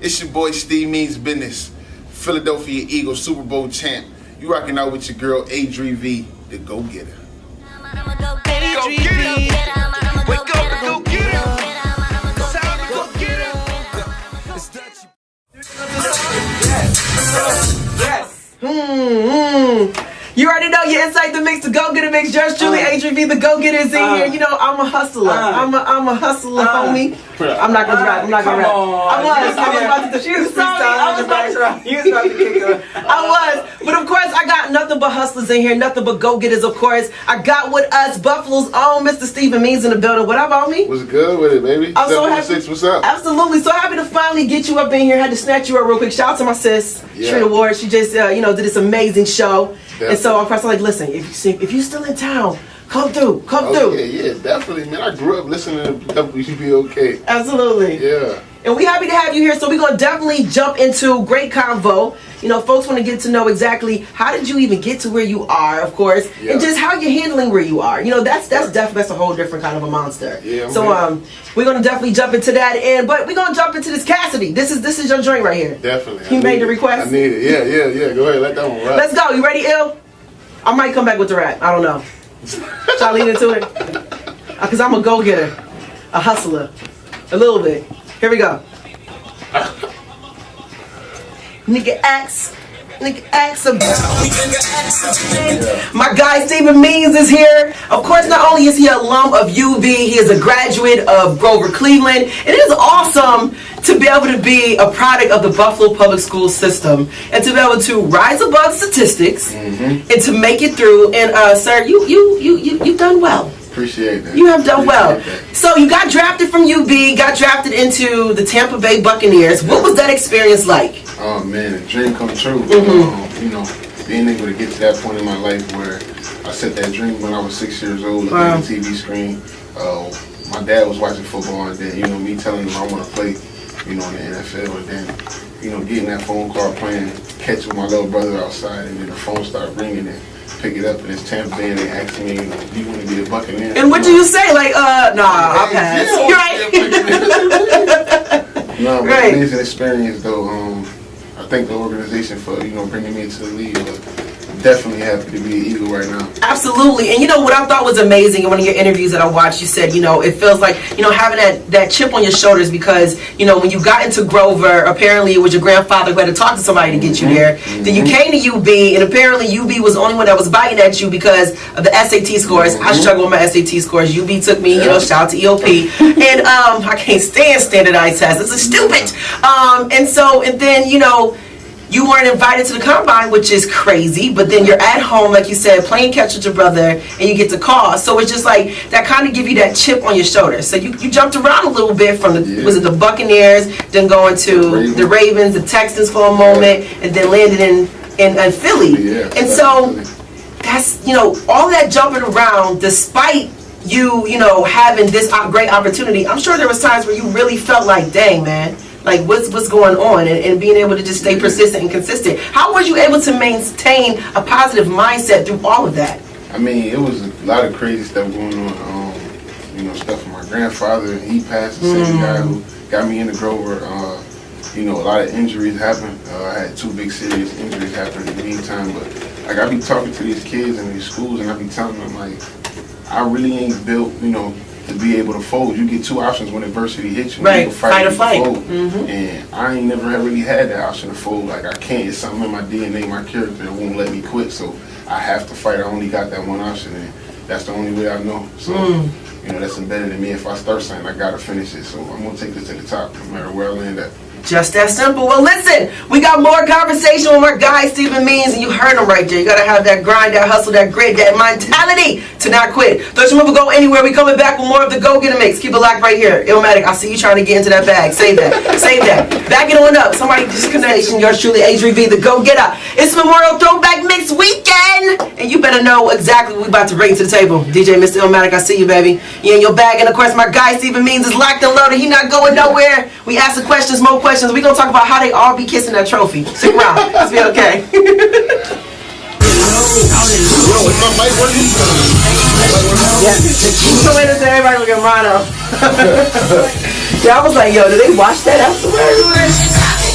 It's your boy Steve Means Business, Philadelphia Eagles Super Bowl champ. You rocking out with your girl ADRI.V, the Go Getta. Go ADRI.V. Wake up and go get him. It's time to go get him. Yes. You already know you're inside the mix, the Go Getta mix. Just Julie, ADRI.V, the Go Getta is in here. You know, I'm a hustler. I'm a hustler, homie. I'm not gonna rap. I'm not gonna rap. I was about to. She was sorry. I was about to kick her. I was, but of course, I got nothing but hustlers in here. Nothing but Go Getters, of course. I got with us Buffalo's own Mr. Steven Means in the building. What up, homie? What's good with it, baby? I'm so happy. What's up? Absolutely, so happy to finally get you up in here. Had to snatch you up real quick. Shout out to my sis, Trina Ward. She just, did this amazing show. Definitely. And so I'm like, listen, if you still in town, come through. Yeah, definitely, man. I grew up listening to WBLK. Absolutely. Yeah. And we happy to have you here. So we're gonna definitely jump into great convo. You know, folks want to get to know exactly how did you even get to where you are, of course, and just how you're handling where you are. You know, that's a whole different kind of a monster. Yeah. So we're gonna definitely jump into that, but we're gonna jump into this Cassidy. This is your joint right here. Definitely. You made the request. I need it. Yeah. Go ahead, let that one rap. Let's go. You ready, Ill? I might come back with the rap. I don't know. Should I lean into it? Because I'm a go-getter, a hustler, a little bit. Here we go. Nigga X My guy Steven Means is here. Of course, not only is he an alum of UB, he is a graduate of Grover Cleveland. It is awesome to be able to be a product of the Buffalo Public School system and to be able to rise above statistics and to make it through. And sir, you've done well. Appreciate that. You have done well. So you got drafted from UB, got drafted into the Tampa Bay Buccaneers. What was that experience like? Oh man, a dream come true. Being able to get to that point in my life where I set that dream when I was 6 years old, looking at the TV screen. My dad was watching football, and then me telling him I want to play, in the NFL, and then getting that phone call, playing catch with my little brother outside, and then the phone started ringing and pick it up, and it's Tampa Bay, and they asked me, do you want to be a Buccaneer? And what do you say? Like, nah, I'll pass. Right? No, but amazing experience though. I thank the organization for bringing me into the league. But definitely happy to be an Eagle right now. Absolutely. And what I thought was amazing in one of your interviews that I watched, you said, it feels like, having that chip on your shoulders because, when you got into Grover, apparently it was your grandfather who had to talk to somebody to get you there. Then you came to UB, and apparently UB was the only one that was biting at you because of the SAT scores. I struggle with my SAT scores. UB took me, shout out to EOP. And I can't stand standardized tests. This is stupid. And then, you weren't invited to the combine, which is crazy, but then you're at home, like you said, playing catch with your brother, and you get the call. So it's just like, that kind of give you that chip on your shoulder. So you jumped around a little bit from the Buccaneers, then going to the Ravens, the Texans for a moment, and then landed in Philly. Yeah, and so that's, all that jumping around, despite you having this great opportunity, I'm sure there was times where you really felt like, dang, man, like what's going on, and being able to just stay persistent and consistent. How were you able to maintain a positive mindset through all of that? I mean, it was a lot of crazy stuff going on. Stuff from my grandfather. He passed, the same guy who got me into Grover. A lot of injuries happened. I had 2 big serious injuries happen in the meantime. But like I be talking to these kids in these schools, and I be telling them like, I really ain't built, to be able to fold. You get 2 options when adversity hits you. Right, you fight or flight. And I ain't never really had that option to fold. Like I can't. It's something in my DNA, my character that won't let me quit. So I have to fight. I only got that one option, and that's the only way I know. So that's embedded in me. If I start something, I gotta finish it. So I'm gonna take this to the top, no matter where I land at. Just that simple. Well, listen, we got more conversation with our guy, Steven Means, and you heard him right there. You got to have that grind, that hustle, that grit, that mentality to not quit. Don't you move or go anywhere. We coming back with more of the Go Getta mix. Keep it locked right here. Illmatic, I see you trying to get into that bag. Save that. Save that. Back it on up. Somebody disconnect. Yours truly, ADRI.V, the Go Getta. It's Memorial Throwback Mix Weekend, and you better know exactly what we about to bring to the table. DJ Mr. Illmatic, I see you, baby. You in your bag, and of course, my guy, Steven Means, is locked and loaded. He not going nowhere. We ask the questions, more questions. We gonna talk about how they all be kissing that trophy. Stick around. It's BLK. Yeah. So wait a second, everybody look at Mono. Yeah, I was like, yo, did they watch that afterwards?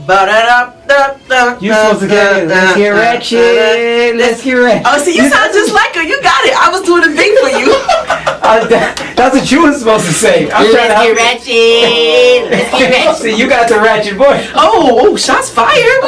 You supposed to get it. Let's get ratchet. Let's get ratchet. Oh, see, you sound just like her. You got it. I was doing the beat for you. That's what you were supposed to say. I'm trying to help you. ratchet. Let's get ratchet. See, you got the ratchet voice. Oh, shots fired.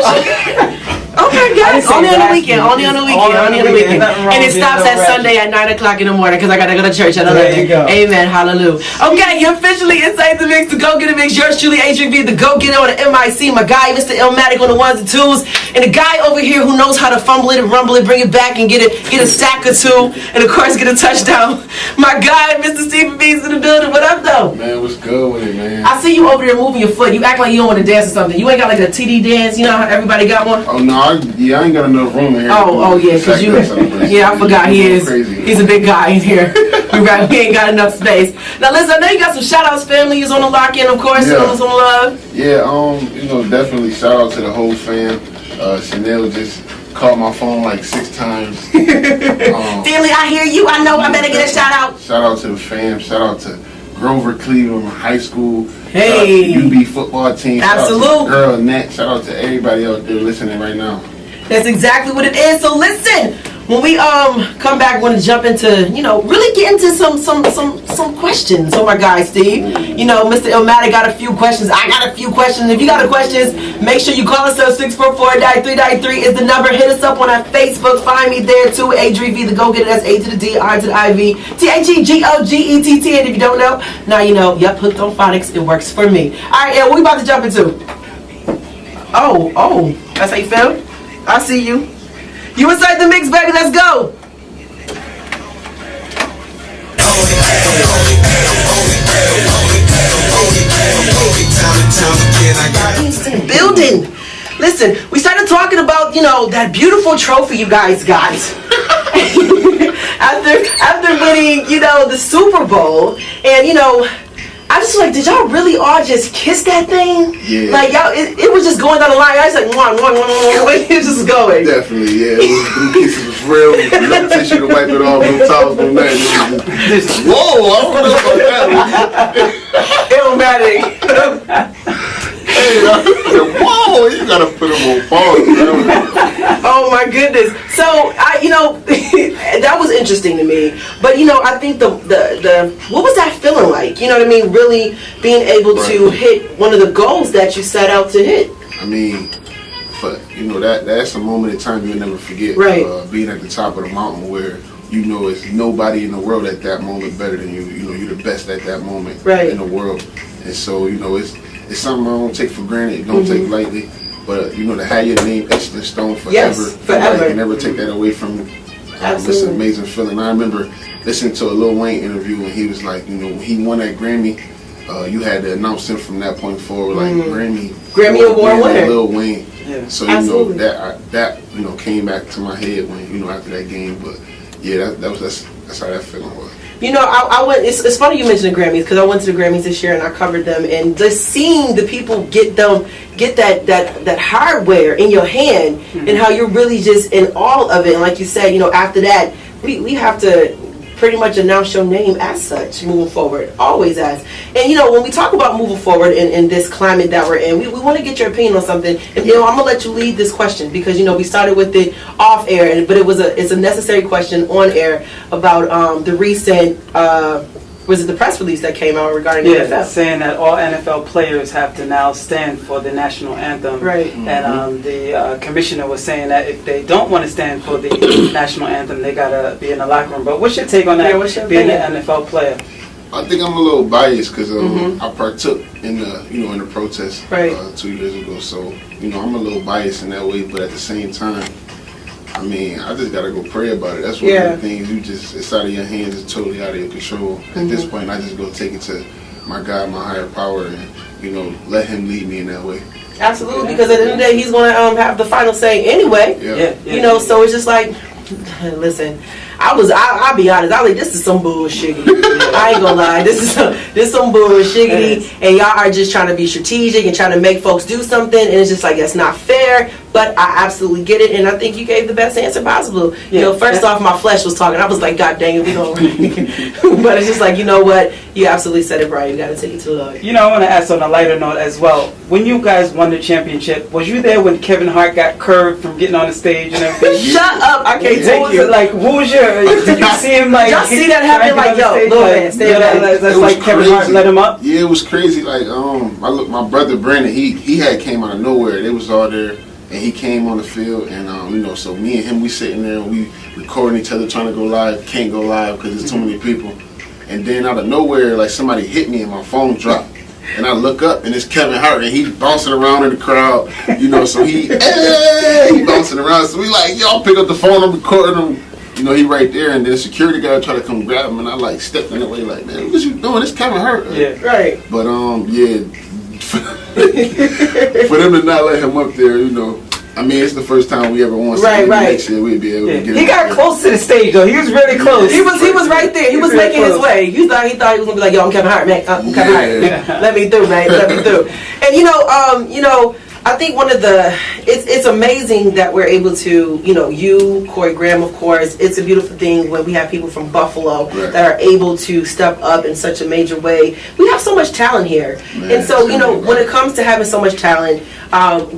Okay, guys. Only on the weekend. Only on the weekend. And it stops at Sunday at 9 o'clock in the morning because I got to go to church at 11. There you go. Amen. Hallelujah. Okay, you're officially inside the mix. The Go Getta Mix. Yours truly, ADRI.V, the Go Getta on the MIC. My guy, Mr. Illmatic on the ones and twos. And the guy over here who knows how to fumble it and rumble it, bring it back and get a sack or two. And of course, get a touchdown. My guy, Mr. Steven Means in the building. What up, though? Man, what's good with it, man? I see you over there moving your foot. You act like you don't want to dance or something. You ain't got like a TD dance. You know how everybody got one? Oh, no, I ain't got enough room in here. Oh, yeah, because you, yeah, I forgot he is. He's a big guy in here. We ain't got enough space. Now, listen, I know you got some shout-outs, family. You's on the lock-in, of course. Yeah. Some love. Yeah, definitely shout out to the whole fam. Chanel just called my phone like 6 times. Family, I hear you. I know. I better get a shout-out. Shout out to the fam. Shout out to Grover Cleveland High School. Hey. Shout out to UB football team. Absolute. Shout out to the girl Nat. Shout out to everybody out there listening right now. That's exactly what it is. So listen, when we come back, we're gonna jump into, really get into some questions. So my guy Steve, Mr. Illmatic got a few questions. I got a few questions. If you got a questions, make sure you call us up. 644-393 is the number. Hit us up on our Facebook. Find me there too. ADRI.V, the Go Getta. That's A to the D, I to the I-V, THEGOGETT. And if you don't know, now you know. Yep, hooked on phonics. It works for me. All right, what we about to jump into? Oh, that's how you feel? I see you. You inside the mix, baby. Let's go. Kingston building. Listen, we started talking about, that beautiful trophy you guys got. after winning, the Super Bowl. And, I just like, did y'all really all just kiss that thing? Yeah. Like, y'all, it was just going down the line. I was like, it was just going. Definitely, yeah. Blue kisses was real. No tissue to wipe it off. No towels, no nothing. Whoa, I don't know about that. Illmatic. Hey, whoa, you gotta put them on pause, bro. Oh my goodness. So that was interesting to me. But I think the what was that feeling like? You know what I mean? Really being able to hit one of the goals that you set out to hit. I mean, but that's a moment in time you'll never forget. Right. Being at the top of the mountain where it's nobody in the world at that moment better than you. You're the best at that moment in the world. And so it's something I don't take for granted. Don't take lightly. But to have your name etched in stone forever. Yes, forever. Nobody can never take that away from you. It's an amazing feeling. I remember listening to a Lil Wayne interview when he was like, when he won that Grammy, you had to announce him from that point forward, like Grammy Award winner, Lil Wayne. Yeah. So that came back to my head when after that game. But yeah, that's how that feeling was. I went. It's funny you mentioned the Grammys because I went to the Grammys this year and I covered them, and just seeing the people get that hardware in your hand and how you're really just in all of it. And like you said, after that, we have to pretty much announce your name as such moving forward, always as. And when we talk about moving forward in this climate that we're in, we want to get your opinion on something. And I'm gonna let you lead this question because we started with it off air, but it's a necessary question on air about the recent was it the press release that came out regarding the NFL? Saying that all NFL players have to now stand for the national anthem. Right. And the commissioner was saying that if they don't want to stand for the national anthem, they gotta be in the locker room. But what's your take on that? Being an NFL player. I think I'm a little biased because I partook in the protest 2 years ago. So I'm a little biased in that way, but at the same time, I mean, I just gotta go pray about it. That's one of the things it's out of your hands. It's totally out of your control. At this point, I just go take it to my God, my higher power, and let Him lead me in that way. Absolutely, because at the end of the day, He's gonna have the final say anyway. Yeah. So it's just like, listen. I'll be honest. I was like, this is some bullshit. I ain't gonna lie. This is some bullshit. And y'all are just trying to be strategic and trying to make folks do something. And it's just like, that's not fair. there, but I absolutely get it, and I think you gave the best answer possible. You know, first off, my flesh was talking. I was like, God dang it, we don't. But it's just like, you know what? You absolutely said it right. You got to take it to the. You know, I want to ask on a lighter note as well. When you guys won the championship, was you there when Kevin Hart got curved from getting on the stage and everything? Shut up! I can't take you. Like, who was your? Did you see him like? Y'all see that happen? Like, yo, little man, stay back. That's like Kevin Hart let him up. Yeah, it was crazy. Like, my brother Brandon, he had came out of nowhere. They was all there, and he came on the field, and you know, so me and him, we sitting there, and we recording each other, trying to go live. Can't go live because there's too many people. And then out of nowhere, like somebody hit me, and my phone dropped. And I look up, and it's Kevin Hart, and he's bouncing around in the crowd, you know. So he bouncing around. So we like, y'all pick up the phone, I'm recording him. You know, he right there, and then the security guy tried to come grab him, and I like stepped in the way, like, man, what you doing? It's Kevin Hart. Yeah, right. But yeah, for them to not let him up there, you know. I mean, it's the first time we ever won. Right. Next year we'd be able to get him. He got close to the stage though. He was really close. He was right there. He was making his way. He thought he was gonna be like, yo, I'm Kevin Hart, man. I'm Kevin Hart. Let me through, man. Let me through. And you know, I think one of the it's amazing that we're able to, you know, you, Corey Graham, of course. It's a beautiful thing when we have people from Buffalo that are able to step up in such a major way. We have so much talent here, and so you know, when it comes to having so much talent,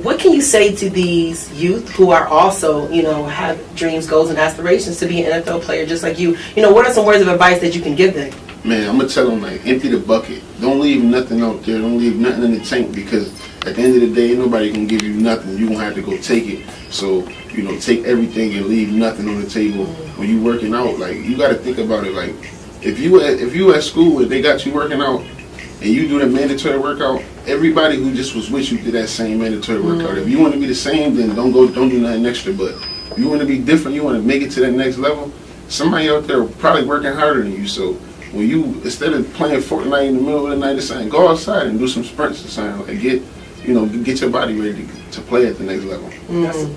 what can you say to these youth who are also, you know, have dreams, goals, and aspirations to be an NFL player just like you? You know, what are some words of advice that you can give them? Man, I'm gonna tell them, like, empty the bucket. Don't leave nothing out there. Don't leave nothing in the tank, because at the end of the day, nobody can give you nothing. You're gonna have to go take it. So, you know, take everything and leave nothing on the table. When you working out, like, you gotta think about it. Like, if you at school and they got you working out and you do the mandatory workout, everybody who just was with you did that same mandatory workout. If you want to be the same, then don't do nothing extra. But if you want to be different, you want to make it to that next level, somebody out there probably working harder than you. So when you, instead of playing Fortnite in the middle of the night or something, go outside and do some sprints or something, and get your body ready to play at the next level.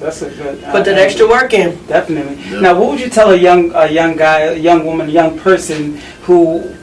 That's a good. Put that extra work in. Definitely. Yeah. Now, what would you tell a young guy, a young woman, a young person who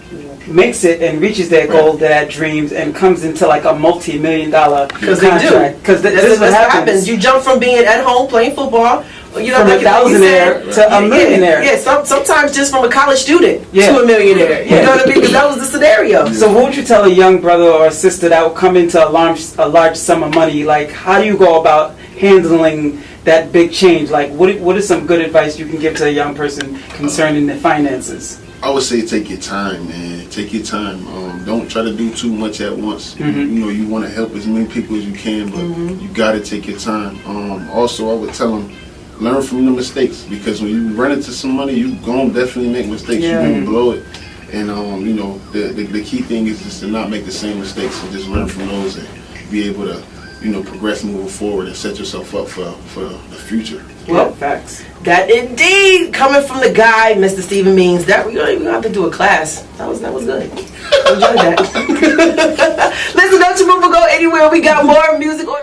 makes it and reaches their goal, their dreams, and comes into like a multi-million-dollar contract? Because this is what happens. You jump from being at home playing football, you know, from like a thousandaire to a millionaire. Yeah, sometimes just from a college student to a millionaire. You know what I mean? Because that was the scenario. So what would you tell a young brother or a sister that will come into a large sum of money? Like, how do you go about handling that big change? Like, what is some good advice you can give to a young person concerning the finances? I would say take your time, man. Take your time. Don't try to do too much at once. You know, you want to help as many people as you can, but you got to take your time. Also, I would tell them, learn from the mistakes, because when you run into some money, you gonna definitely make mistakes. You're gonna blow it, and you know, the key thing is just to not make the same mistakes and just learn from those and be able to, you know, progress moving forward and set yourself up for the future. Well, facts. That indeed, coming from the guy, Mr. Steven Means, that we're gonna have to do a class. That was good. Enjoy that. Listen, don't you move or go anywhere. We got more music on.